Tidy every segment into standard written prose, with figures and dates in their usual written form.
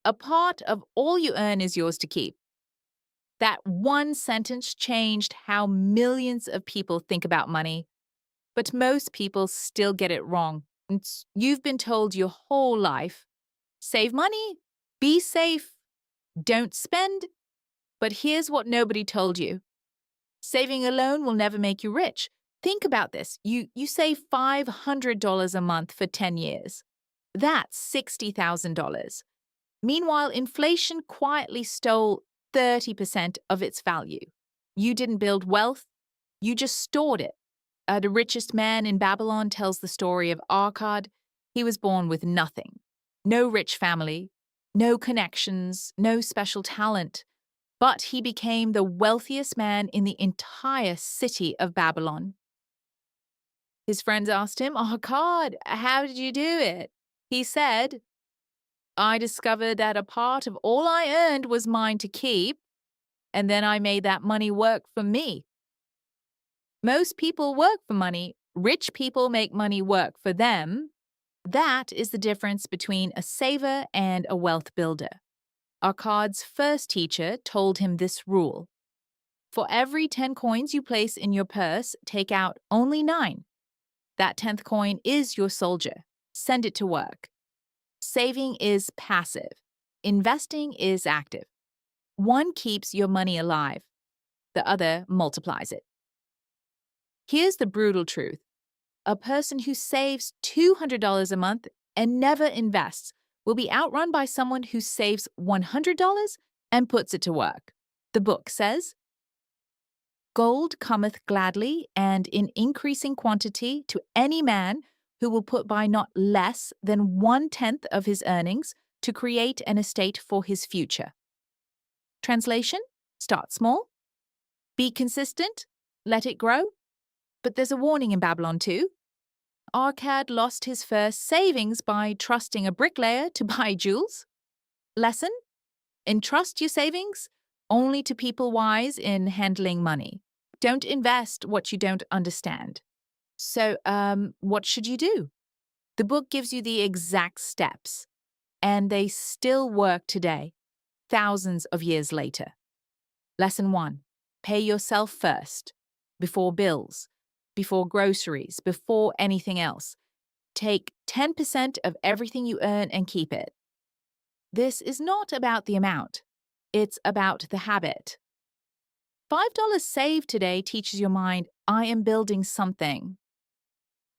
A part of all you earn is yours to keep. That one sentence changed how millions of people think about money, but most people still get it wrong. You've been told your whole life, save money, be safe, don't spend. But here's what nobody told you. Saving alone will never make you rich. Think about this. You save $500 a month for 10 years. That's $60,000. Meanwhile, inflation quietly stole 30% of its value. You didn't build wealth, you just stored it. The richest man in Babylon tells the story of Arcad. He was born with nothing. No rich family, no connections, no special talent. But he became the wealthiest man in the entire city of Babylon. His friends asked him, Arcad, how did you do it? He said, I discovered that a part of all I earned was mine to keep, and then I made that money work for me. Most people work for money. Rich people make money work for them. That is the difference between a saver and a wealth builder. Arcad's first teacher told him this rule. For every 10 coins you place in your purse, take out only 9. That 10th coin is your soldier. Send it to work. Saving is passive. Investing is active. One keeps your money alive. The other multiplies it. Here's the brutal truth. A person who saves $200 a month and never invests will be outrun by someone who saves $100 and puts it to work. The book says, Gold cometh gladly and in increasing quantity to any man who will put by not less than 1/10 of his earnings to create an estate for his future. Translation: start small, be consistent, let it grow. But there's a warning in Babylon too. Arcad lost his first savings by trusting a bricklayer to buy jewels. Lesson: entrust your savings only to people wise in handling money. Don't invest what you don't understand. So, what should you do? The book gives you the exact steps, and they still work today, thousands of years later. Lesson 1. Pay yourself first, before bills, before groceries, before anything else. Take 10% of everything you earn and keep it. This is not about the amount. It's about the habit. $5 saved today teaches your mind, I am building something.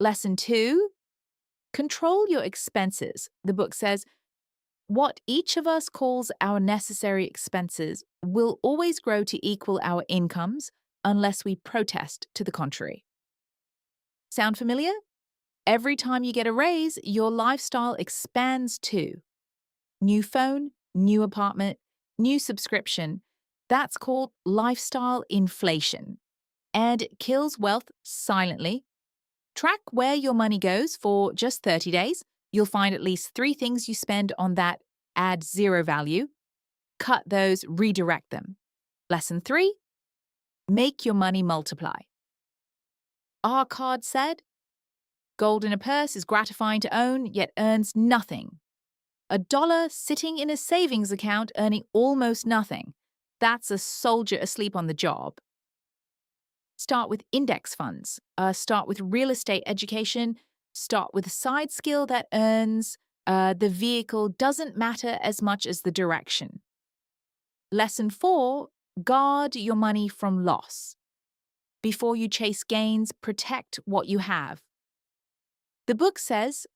Lesson 2. Control your expenses. The book says, what each of us calls our necessary expenses will always grow to equal our incomes unless we protest to the contrary. Sound familiar? Every time you get a raise, your lifestyle expands too. New phone, new apartment, new subscription. That's called lifestyle inflation. And it kills wealth silently. Track where your money goes for just 30 days. You'll find at least 3 things you spend on that add zero value. Cut those, redirect them. Lesson 3. Make your money multiply. Arcad said, gold in a purse is gratifying to own, yet earns nothing. $1 sitting in a savings account earning almost nothing. That's a soldier asleep on the job. Start with index funds. Start with real estate education. Start with a side skill that earns. The vehicle doesn't matter as much as the direction. Lesson 4. Guard your money from loss. Before you chase gains, protect what you have. The book says,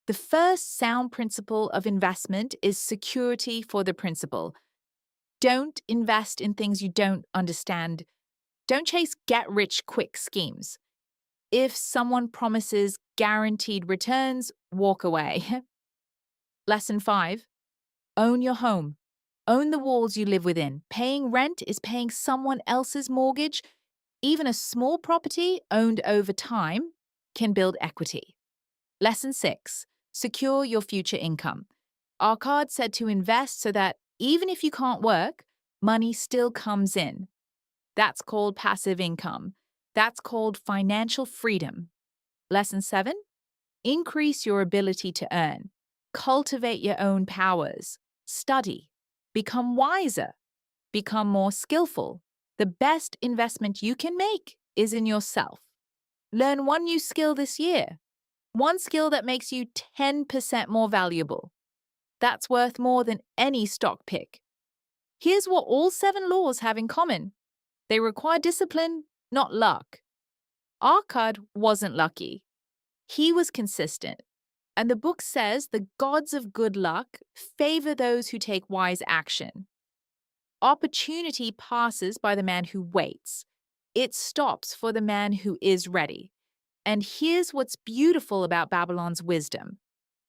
the first sound principle of investment is security for the principal. Don't invest in things you don't understand. Don't chase get-rich-quick schemes. If someone promises guaranteed returns, walk away. Lesson 5. Own your home. Own the walls you live within. Paying rent is paying someone else's mortgage. Even a small property owned over time can build equity. Lesson 6. Secure your future income. Arcad said to invest so that even if you can't work, money still comes in. That's called passive income. That's called financial freedom. Lesson 7. Increase your ability to earn. Cultivate your own powers. Study. Become wiser. Become more skillful. The best investment you can make is in yourself. Learn one new skill this year. One skill that makes you 10% more valuable. That's worth more than any stock pick. Here's what all 7 laws have in common. They require discipline, not luck. Arkad wasn't lucky. He was consistent. And the book says the gods of good luck favor those who take wise action. Opportunity passes by the man who waits. It stops for the man who is ready. And here's what's beautiful about Babylon's wisdom.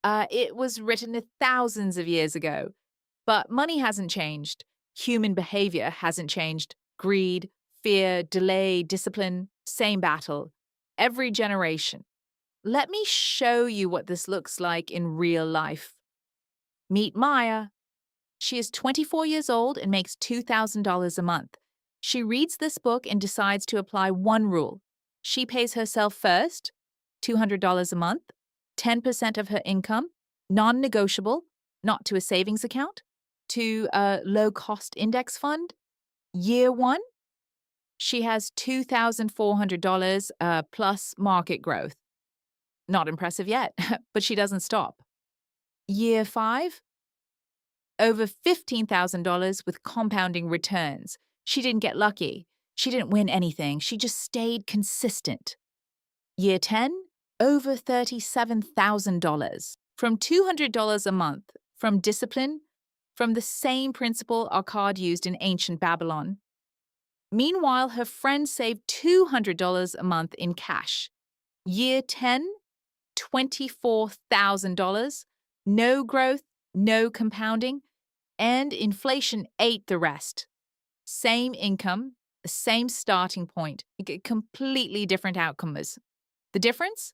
It was written thousands of years ago, but money hasn't changed. Human behavior hasn't changed. Greed, fear, delay, discipline, same battle. Every generation. Let me show you what this looks like in real life. Meet Maya. She is 24 years old and makes $2,000 a month. She reads this book and decides to apply one rule. She pays herself first, $200 a month, 10% of her income, non-negotiable, not to a savings account, to a low-cost index fund. Year 1, she has $2,400 plus market growth. Not impressive yet, but she doesn't stop. Year 5, over $15,000 with compounding returns. She didn't get lucky. She didn't win anything. She just stayed consistent. Year 10, over $37,000. From $200 a month, from discipline, from the same principle Akkad used in ancient Babylon. Meanwhile, her friend saved $200 a month in cash. Year 10, $24,000. No growth, no compounding, and inflation ate the rest. Same income, same starting point, completely different outcomes. The difference?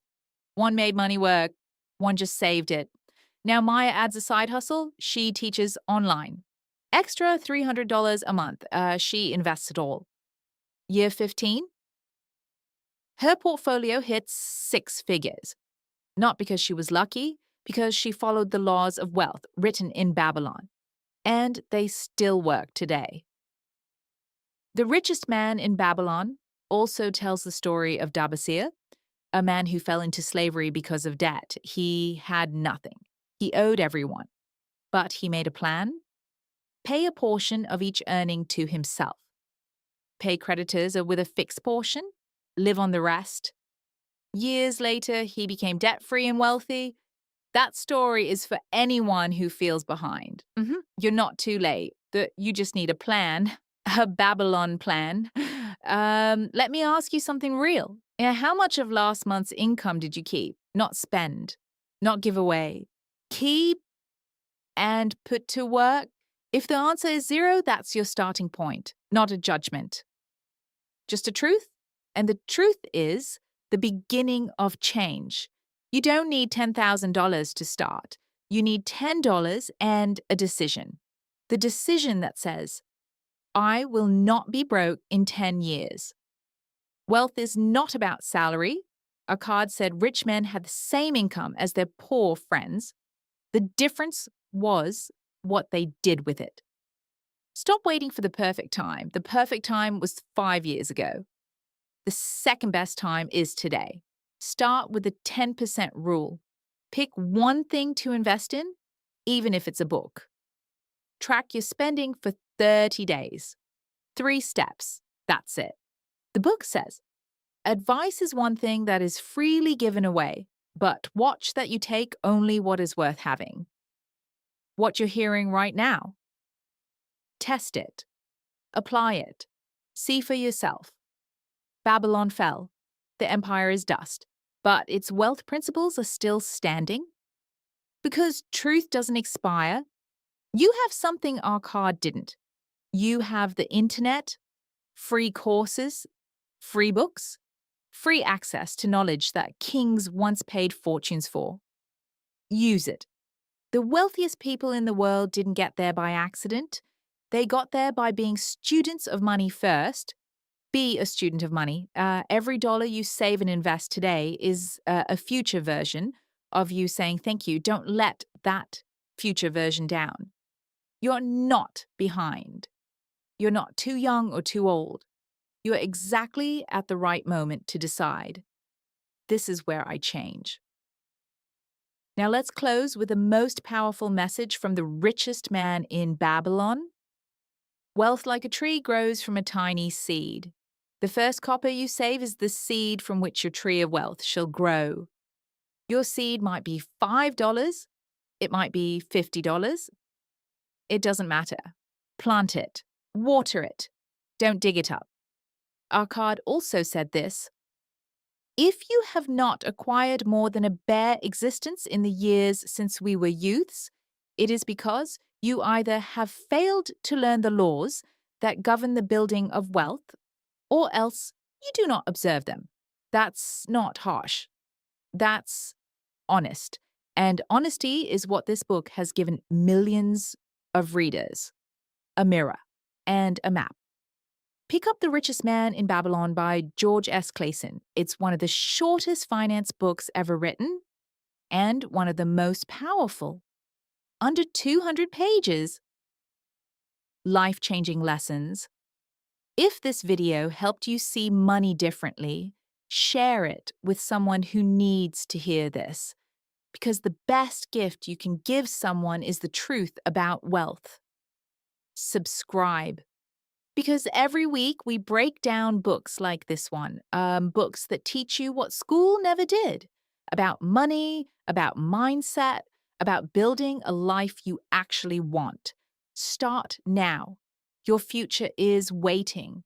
One made money work, one just saved it. Now Maya adds a side hustle. She teaches online. Extra $300 a month. She invests it all. Year 15, her portfolio hits 6 figures. Not because she was lucky, because she followed the laws of wealth written in Babylon. And they still work today. The Richest Man in Babylon also tells the story of Dabasir, a man who fell into slavery because of debt. He had nothing. He owed everyone. But he made a plan. Pay a portion of each earning to himself. Pay creditors with a fixed portion. Live on the rest. Years later, he became debt-free and wealthy. That story is for anyone who feels behind. You're not too late. You just need a plan, a Babylon plan. Let me ask you something real. How much of last month's income did you keep? Not spend, not give away. Keep and put to work. If the answer is 0, that's your starting point, not a judgment. Just a truth. And the truth is the beginning of change. You don't need $10,000 to start. You need $10 and a decision. The decision that says, I will not be broke in 10 years. Wealth is not about salary. Akkad said rich men had the same income as their poor friends. The difference was what they did with it. Stop waiting for the perfect time. The perfect time was 5 years ago. The second best time is today. Start with the 10% rule. Pick one thing to invest in, even if it's a book. Track your spending for 30 days. 3 steps. That's it. The book says, advice is one thing that is freely given away, but watch that you take only what is worth having. What you're hearing right now. Test it. Apply it. See for yourself. Babylon fell. The empire is dust. But its wealth principles are still standing. Because truth doesn't expire, you have something Akkad didn't. You have the internet, free courses, free books, free access to knowledge that kings once paid fortunes for. Use it. The wealthiest people in the world didn't get there by accident. They got there by being students of money first. Be a student of money. Every dollar you save and invest today is a future version of you saying thank you. Don't let that future version down. You're not behind. You're not too young or too old. You're exactly at the right moment to decide. This is where I change. Now let's close with the most powerful message from the richest man in Babylon. Wealth like a tree grows from a tiny seed. The first copper you save is the seed from which your tree of wealth shall grow. Your seed might be $5, it might be $50. It doesn't matter. Plant it, water it, don't dig it up. Our card also said this: if you have not acquired more than a bare existence in the years since we were youths, it is because you either have failed to learn the laws that govern the building of wealth, or else you do not observe them. That's not harsh. That's honest. And honesty is what this book has given millions of readers: a mirror and a map. Pick up The Richest Man in Babylon by George S. Clason. It's one of the shortest finance books ever written and one of the most powerful. Under 200 pages. Life-changing lessons. If this video helped you see money differently, share it with someone who needs to hear this, because the best gift you can give someone is the truth about wealth. Subscribe. Because every week we break down books like this one, books that teach you what school never did, about money, about mindset, about building a life you actually want. Start now. Your future is waiting.